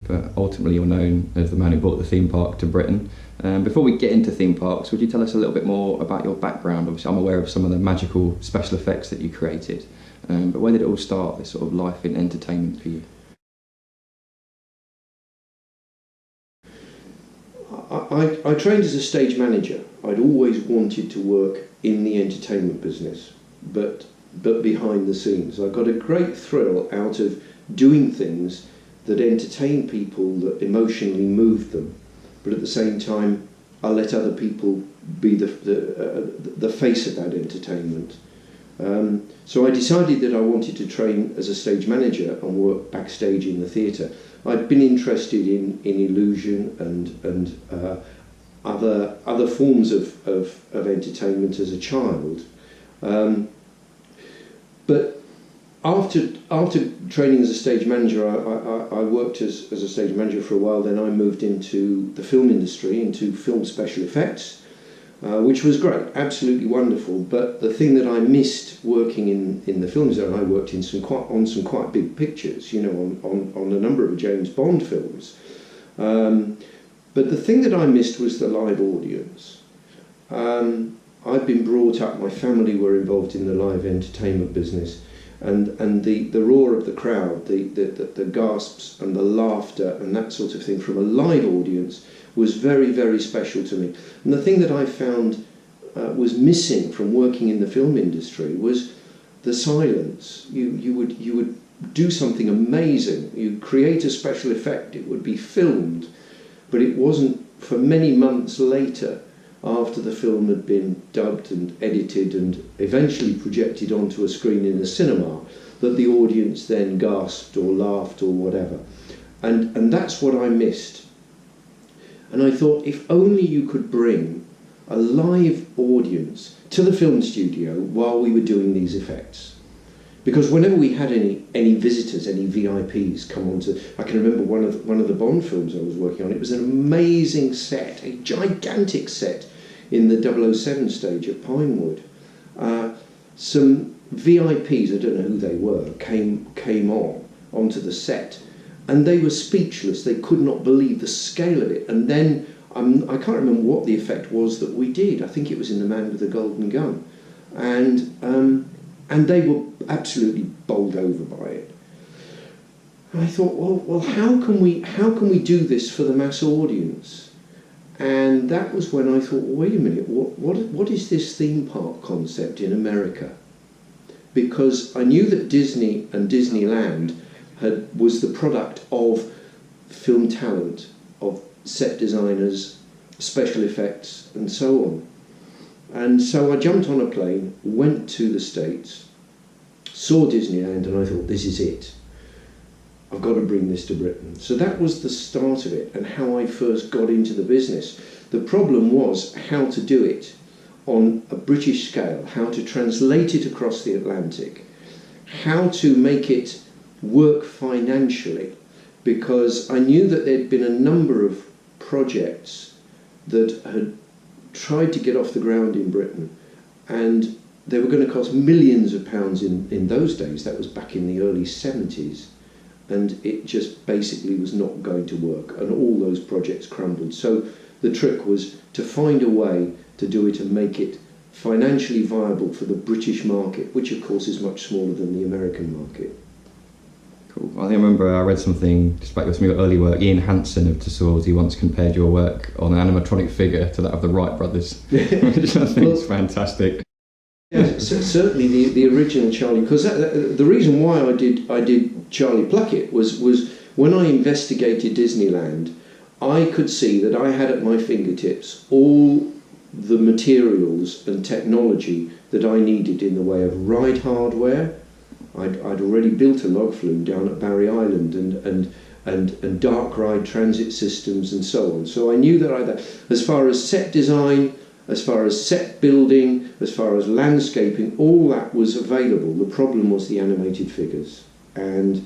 but ultimately you're known as the man who brought the theme park to Britain. Before we get into theme parks, would you tell us a little bit more about your background? Obviously I'm aware of some of the magical special effects that you created, but where did it all start, this sort of life in entertainment for you? I trained as a stage manager. I'd always wanted to work in the entertainment business, but behind the scenes. I got a great thrill out of doing things that entertained people, that emotionally moved them, but at the same time I let other people be the face of that entertainment. So I decided that I wanted to train as a stage manager and work backstage in the theatre. I'd been interested in illusion and other forms of entertainment as a child. But after training as a stage manager, I worked as a stage manager for a while. Then I moved into the film industry, into film special effects, which was great, absolutely wonderful. But the thing that I missed working in the films, and I worked in on some quite big pictures, you know, on a number of James Bond films. But the thing that I missed was the live audience. I'd been brought up, my family were involved in the live entertainment business, and the roar of the crowd, the gasps and the laughter and that sort of thing from a live audience was very, very special to me. And the thing that I found was missing from working in the film industry was the silence. You would do something amazing, you'd create a special effect, it would be filmed, but it wasn't for many months later, after the film had been dubbed and edited and eventually projected onto a screen in a cinema, that the audience then gasped or laughed or whatever. And that's what I missed. And I thought, if only you could bring a live audience to the film studio while we were doing these effects. Because whenever we had any visitors, any VIPs come onto, I can remember one of the Bond films I was working on. It was an amazing set, a gigantic set in the 007 stage at Pinewood. Some VIPs, I don't know who they were, came onto the set, and they were speechless. They could not believe the scale of it. And then I can't remember what the effect was that we did. I think it was in The Man with the Golden Gun, and they were absolutely bowled over by it. And I thought, well, how can we do this for the mass audience? And that was when I thought, well, wait a minute, what is this theme park concept in America? Because I knew that Disney and Disneyland was the product of film talent, of set designers, special effects, and so on. And so I jumped on a plane, went to the States, saw Disneyland, and I thought, this is it. I've got to bring this to Britain. So that was the start of it and how I first got into the business. The problem was how to do it on a British scale, how to translate it across the Atlantic, how to make it work financially, because I knew that there'd been a number of projects that had tried to get off the ground in Britain, and they were going to cost millions of pounds in those days. That was back in the early 70s. And it just basically was not going to work, and all those projects crumbled. So the trick was to find a way to do it and make it financially viable for the British market, which of course is much smaller than the American market. Cool. I think I remember I read something just about some of your early work. Ian Hansen of Tussauds, he once compared your work on an animatronic figure to that of the Wright brothers, which I think is fantastic. Yeah, certainly the original Charlie, because the reason why I did Charlie Pluckett was when I investigated Disneyland, I could see that I had at my fingertips all the materials and technology that I needed in the way of ride hardware. I'd already built a log flume down at Barry Island and dark ride transit systems and so on. So I knew that as far as set design, as far as set building, as far as landscaping, all that was available. The problem was the animated figures. And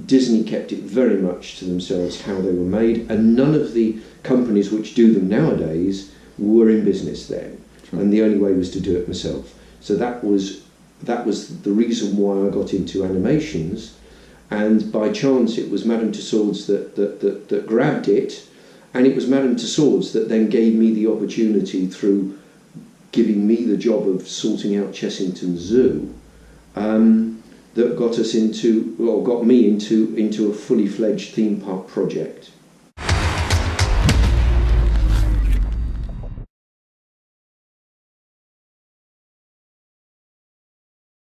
Disney kept it very much to themselves how they were made, and none of the companies which do them nowadays were in business then. Sure. And the only way was to do it myself. So that was the reason why I got into animations. and by chance it was Madame Tussauds that grabbed it, and it was Madame Tussauds that then gave me the opportunity, through giving me the job of sorting out Chessington Zoo, that got me into a fully fledged theme park project.